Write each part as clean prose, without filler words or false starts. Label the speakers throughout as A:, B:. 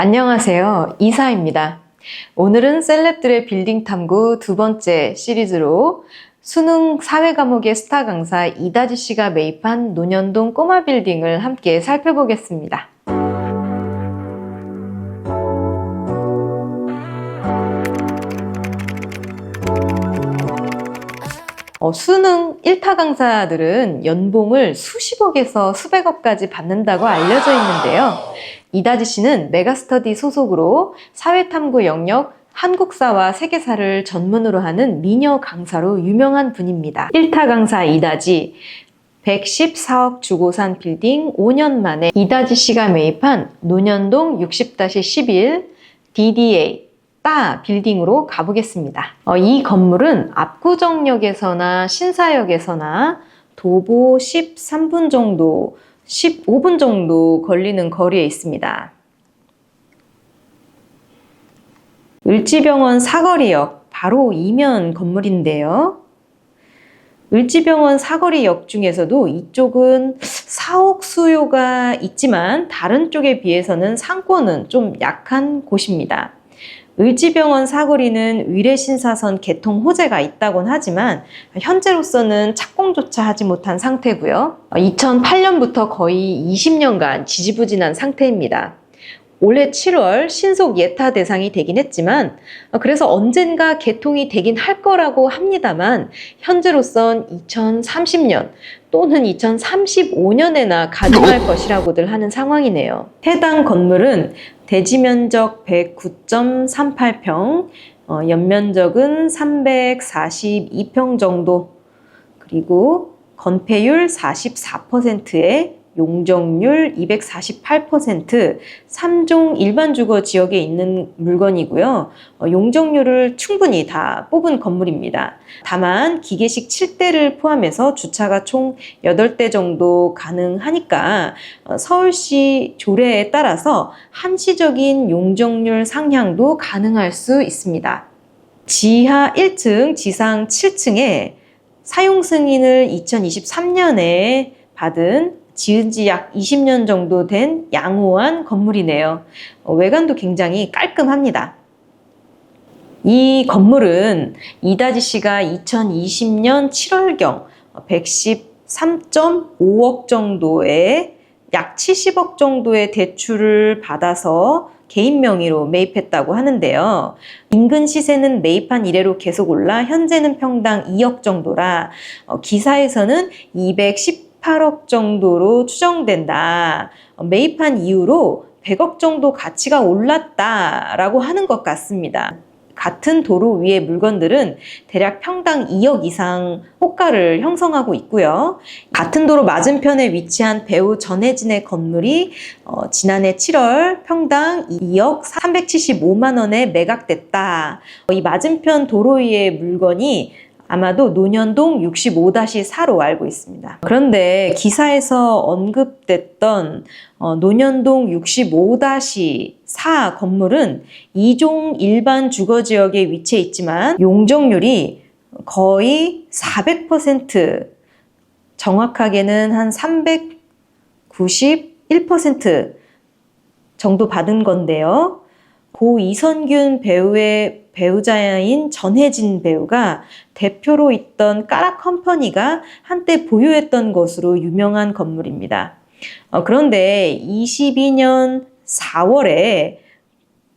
A: 안녕하세요. 이사입니다. 오늘은 셀럽들의 빌딩 탐구 두 번째 시리즈로 수능 사회 과목의 스타 강사 이다지 씨가 매입한 논현동 꼬마 빌딩을 함께 살펴보겠습니다. 수능 1타 강사들은 연봉을 수십억에서 수백억까지 받는다고 알려져 있는데요. 이다지 씨는 메가스터디 소속으로 사회탐구 영역 한국사와 세계사를 전문으로 하는 미녀 강사로 유명한 분입니다. 1타 강사 이다지, 114억 주고 산 빌딩 5년 만에 이다지 씨가 매입한 논현동 60-11 DDA 따 빌딩으로 가보겠습니다. 이 건물은 압구정역에서나 신사역에서나 도보 13분 정도, 15분 정도 걸리는 거리에 있습니다. 을지병원 사거리역 바로 이면 건물인데요. 을지병원 사거리역 중에서도 이쪽은 사옥 수요가 있지만 다른 쪽에 비해서는 상권은 좀 약한 곳입니다. 을지병원 사거리는 의뢰신사선 개통 호재가 있다곤 하지만 현재로서는 착공조차 하지 못한 상태고요. 2008년부터 거의 20년간 지지부진한 상태입니다. 올해 7월 신속 예타 대상이 되긴 했지만 그래서 언젠가 개통이 되긴 할 거라고 합니다만 현재로선 2030년 또는 2035년에나 가동할 것이라고들 하는 상황이네요. 해당 건물은 대지 면적 109.38평, 연면적은 342평 정도, 그리고 건폐율 44%에 용적률 248%, 3종 일반 주거 지역에 있는 물건이고요. 용적률을 충분히 다 뽑은 건물입니다. 다만 기계식 7대를 포함해서 주차가 총 8대 정도 가능하니까 서울시 조례에 따라서 한시적인 용적률 상향도 가능할 수 있습니다. 지하 1층, 지상 7층에 사용 승인을 2023년에 받은 지은 지 약 20년 정도 된 양호한 건물이네요. 외관도 굉장히 깔끔합니다. 이 건물은 이다지 씨가 2020년 7월경 113.5억 정도의 약 70억 정도의 대출을 받아서 개인 명의로 매입했다고 하는데요. 인근 시세는 매입한 이래로 계속 올라 현재는 평당 2억 정도라 기사에서는 218억 정도로 추정된다. 매입한 이후로 100억 정도 가치가 올랐다라고 하는 것 같습니다. 같은 도로 위의 물건들은 대략 평당 2억 이상 호가를 형성하고 있고요. 같은 도로 맞은편에 위치한 배우 전혜진의 건물이 지난해 7월 평당 2억 375만 원에 매각됐다. 이 맞은편 도로 위의 물건이 아마도 논현동 65-4로 알고 있습니다. 그런데 기사에서 언급됐던 논현동 65-4 건물은 2종 일반 주거지역에 위치해 있지만 용적률이 거의 400%, 정확하게는 한 391% 정도 받은 건데요. 고 이선균 배우의 배우자인 전혜진 배우가 대표로 있던 까라 컴퍼니가 한때 보유했던 것으로 유명한 건물입니다. 그런데 22년 4월에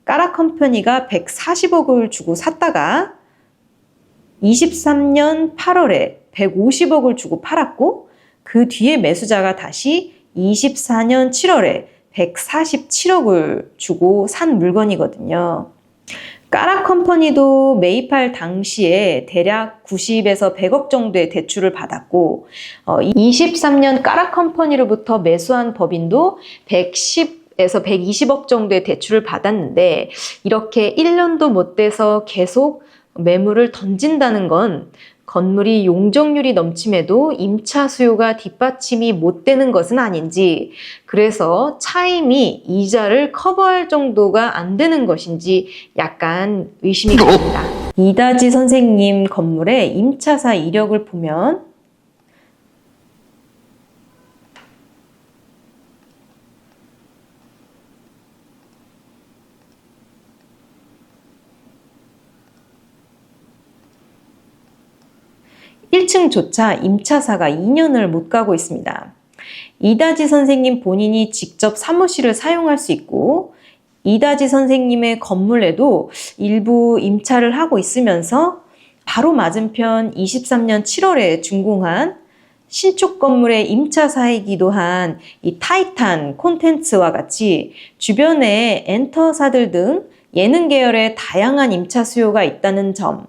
A: 까라 컴퍼니가 140억을 주고 샀다가 23년 8월에 150억을 주고 팔았고 그 뒤에 매수자가 다시 24년 7월에 147억을 주고 산 물건이거든요. 까라 컴퍼니도 매입할 당시에 대략 90에서 100억 정도의 대출을 받았고 23년 까라 컴퍼니로부터 매수한 법인도 110에서 120억 정도의 대출을 받았는데 이렇게 1년도 못 돼서 계속 매물을 던진다는 건 건물이 용적률이 넘침에도 임차 수요가 뒷받침이 못 되는 것은 아닌지, 그래서 차임이 이자를 커버할 정도가 안 되는 것인지 약간 의심이 갑니다. 이다지 선생님 건물의 임차사 이력을 보면 1층조차 임차사가 2년을 못 가고 있습니다. 이다지 선생님 본인이 직접 사무실을 사용할 수 있고 이다지 선생님의 건물에도 일부 임차를 하고 있으면서 바로 맞은편 23년 7월에 준공한 신축 건물의 임차사이기도 한 이 타이탄 콘텐츠와 같이 주변에 엔터사들 등 예능 계열의 다양한 임차 수요가 있다는 점,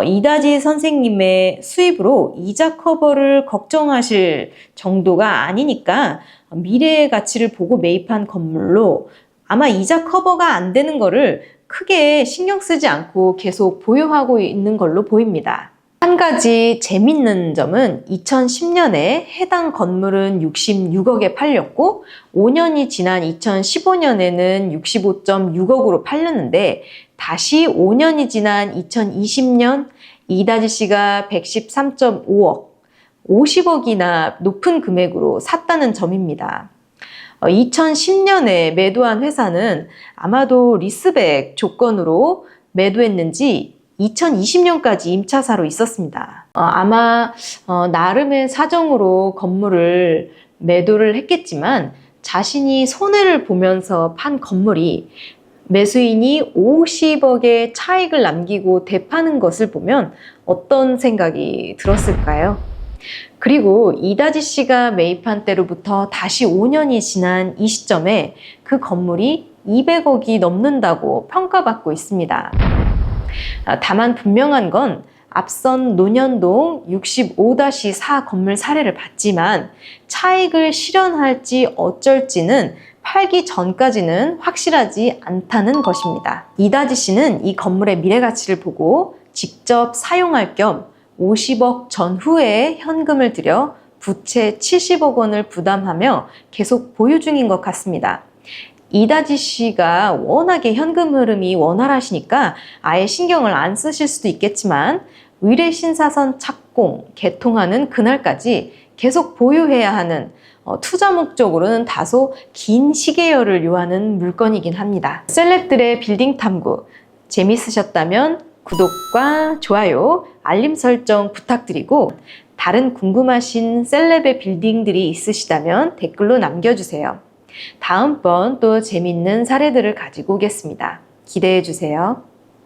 A: 이다지 선생님의 수입으로 이자 커버를 걱정하실 정도가 아니니까 미래의 가치를 보고 매입한 건물로 아마 이자 커버가 안 되는 거를 크게 신경 쓰지 않고 계속 보유하고 있는 걸로 보입니다. 한 가지 재밌는 점은 2010년에 해당 건물은 66억에 팔렸고 5년이 지난 2015년에는 65.6억으로 팔렸는데 다시 5년이 지난 2020년 이다지 씨가 113.5억, 50억이나 높은 금액으로 샀다는 점입니다. 2010년에 매도한 회사는 아마도 리스백 조건으로 매도했는지 2020년까지 임차사로 있었습니다. 아마 나름의 사정으로 건물을 매도를 했겠지만 자신이 손해를 보면서 판 건물이 매수인이 50억의 차익을 남기고 되파는 것을 보면 어떤 생각이 들었을까요? 그리고 이다지 씨가 매입한 때로부터 다시 5년이 지난 이 시점에 그 건물이 200억이 넘는다고 평가받고 있습니다. 다만 분명한 건 앞선 논현동 65-4 건물 사례를 봤지만 차익을 실현할지 어쩔지는 팔기 전까지는 확실하지 않다는 것입니다. 이다지 씨는 이 건물의 미래 가치를 보고 직접 사용할 겸 50억 전후에 현금을 들여 부채 70억 원을 부담하며 계속 보유 중인 것 같습니다. 이다지 씨가 워낙에 현금 흐름이 원활하시니까 아예 신경을 안 쓰실 수도 있겠지만 의뢰신사선 착공, 개통하는 그날까지 계속 보유해야 하는 투자 목적으로는 다소 긴 시계열을 요하는 물건이긴 합니다. 셀럽들의 빌딩 탐구 재밌으셨다면 구독과 좋아요, 알림 설정 부탁드리고 다른 궁금하신 셀럽의 빌딩들이 있으시다면 댓글로 남겨주세요. 다음번 또 재밌는 사례들을 가지고 오겠습니다. 기대해 주세요.